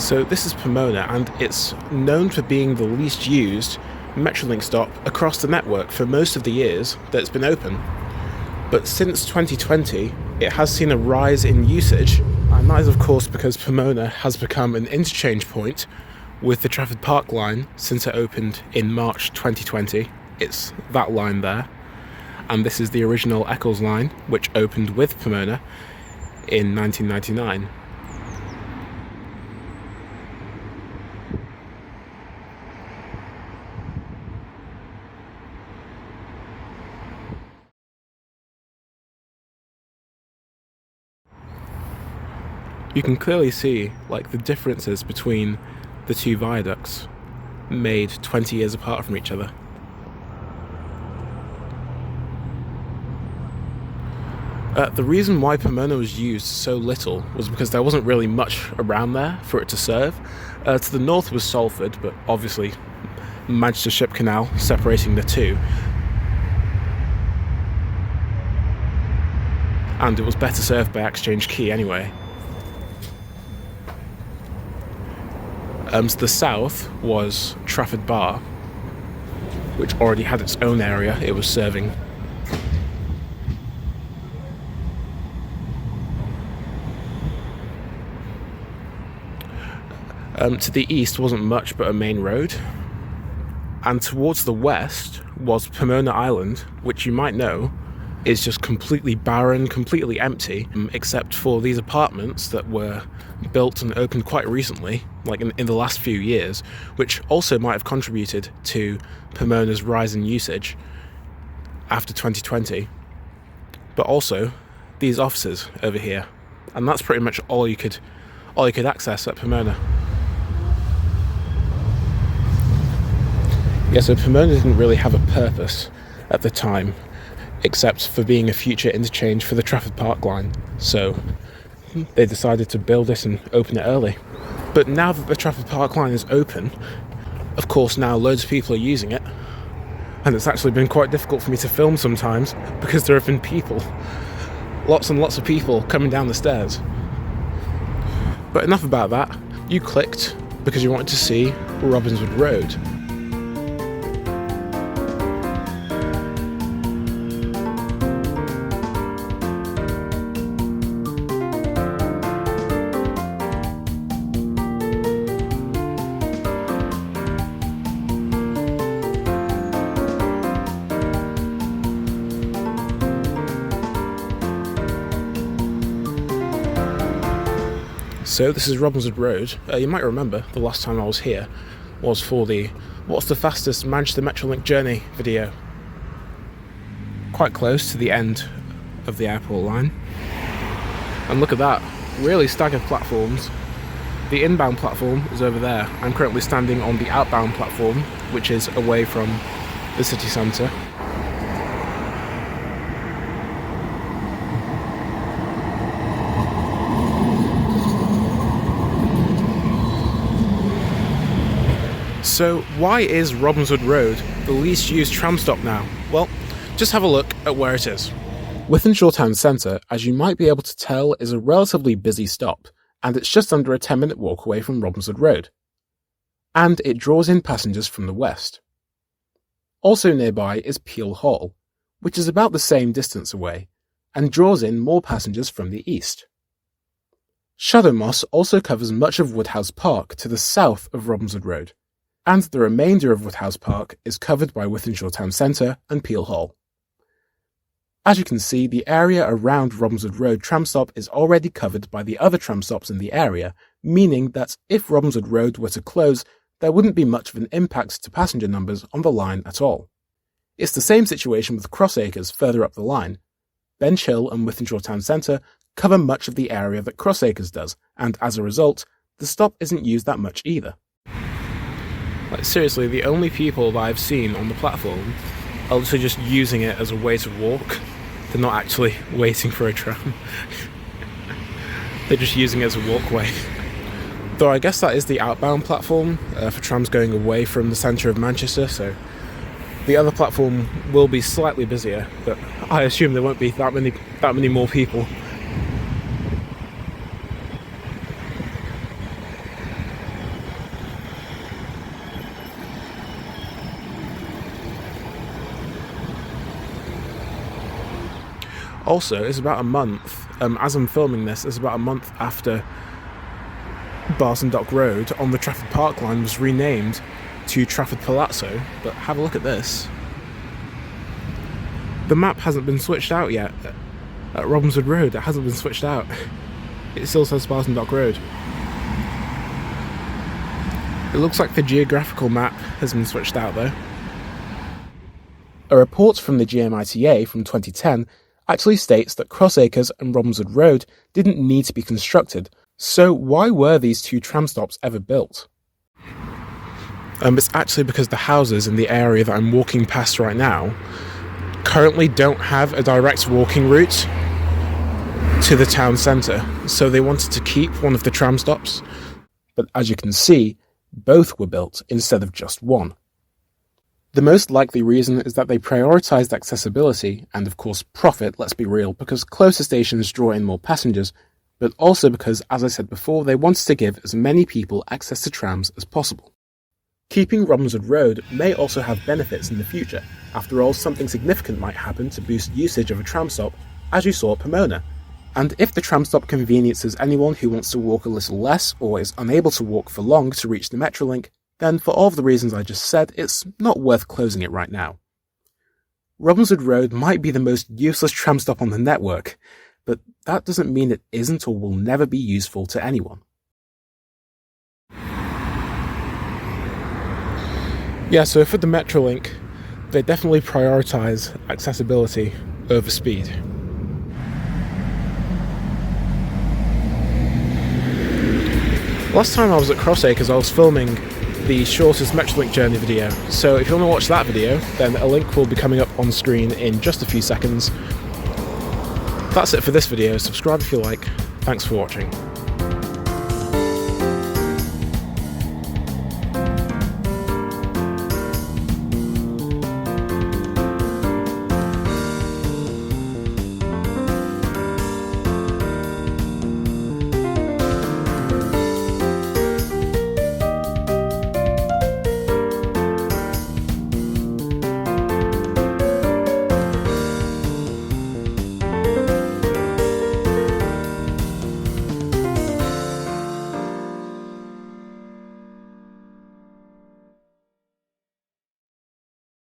So this is Pomona, and it's known for being the least used Metrolink stop across the network for most of the years that it's been open. But since 2020, it has seen a rise in usage, and that is of course because Pomona has become an interchange point with the Trafford Park line since it opened in March 2020. It's that line there. And this is the original Eccles line, which opened with Pomona in 1999. You can clearly see the differences between the two viaducts made 20 years apart from each other. The reason why Pomona was used so little was because there wasn't really much around there for it to serve. To the north was Salford, but obviously Manchester Ship Canal separating the two. And it was better served by Exchange Quay anyway. To the south was Trafford Bar, which already had its own area it was serving. To the east wasn't much but a main road. And towards the west was Pomona Island, which you might know is just completely barren, completely empty, except for these apartments that were built and opened quite recently, in the last few years, which also might have contributed to Pomona's rise in usage after 2020. But also these offices over here, and that's pretty much all you could access at Pomona. Yeah, so Pomona didn't really have a purpose at the time, except for being a future interchange for the Trafford Park line, so they decided to build it and open it early. But now that the Trafford Park line is open, of course now loads of people are using it, and it's actually been quite difficult for me to film sometimes because there have been people, lots and lots of people coming down the stairs. But enough about that. You clicked because you wanted to see Robinswood Road. So this is Robinswood Road. You might remember the last time I was here was for the "What's the fastest Manchester Metrolink journey" video. Quite close to the end of the airport line. And look at that, really staggered platforms. The inbound platform is over there. I'm currently standing on the outbound platform, which is away from the city centre. So why is Robinswood Road the least used tram stop now? Well, just have a look at where it is. Wythenshawe town centre, as you might be able to tell, is a relatively busy stop, and it's just under a 10-minute walk away from Robinswood Road. And it draws in passengers from the west. Also nearby is Peel Hall, which is about the same distance away, and draws in more passengers from the east. Shadowmoss also covers much of Woodhouse Park to the south of Robinswood Road, and the remainder of Woodhouse Park is covered by Wythenshawe town centre and Peel Hall. As you can see, the area around Robinswood Road tram stop is already covered by the other tram stops in the area, meaning that if Robinswood Road were to close, there wouldn't be much of an impact to passenger numbers on the line at all. It's the same situation with Crossacres further up the line. Bench Hill and Wythenshawe town centre cover much of the area that Crossacres does, and as a result, the stop isn't used that much either. Seriously, the only people that I've seen on the platform are literally just using it as a way to walk. They're not actually waiting for a tram. They're just using it as a walkway. Though I guess that is the outbound platform for trams going away from the centre of Manchester, so the other platform will be slightly busier, but I assume there won't be that many more people. Also, it's about a month, as I'm filming this, it's about a month after Barton Dock Road on the Trafford Park line was renamed to Trafford Palazzo, but have a look at this. The map hasn't been switched out yet. At Robinswood Road, it hasn't been switched out. It still says Barton Dock Road. It looks like the geographical map has been switched out though. A report from the GMITA from 2010 actually states that Crossacres and Robinswood Road didn't need to be constructed, so why were these two tram stops ever built? It's actually because the houses in the area that I'm walking past right now currently don't have a direct walking route to the town centre, so they wanted to keep one of the tram stops, but as you can see, both were built instead of just one. The most likely reason is that they prioritised accessibility and of course profit, let's be real, because closer stations draw in more passengers, but also because, as I said before, they wanted to give as many people access to trams as possible. Keeping Robinswood Road may also have benefits in the future. After all, something significant might happen to boost usage of a tram stop, as you saw at Pomona. And if the tram stop conveniences anyone who wants to walk a little less or is unable to walk for long to reach the Metrolink, then for all of the reasons I just said, it's not worth closing it right now. Robinswood Road might be the most useless tram stop on the network, but that doesn't mean it isn't or will never be useful to anyone. Yeah, so for the Metrolink, they definitely prioritise accessibility over speed. Last time I was at Crossacres, I was filming the shortest Metrolink journey video, so if you want to watch that video, then a link will be coming up on screen in just a few seconds. That's it for this video. Subscribe if you like. Thanks for watching.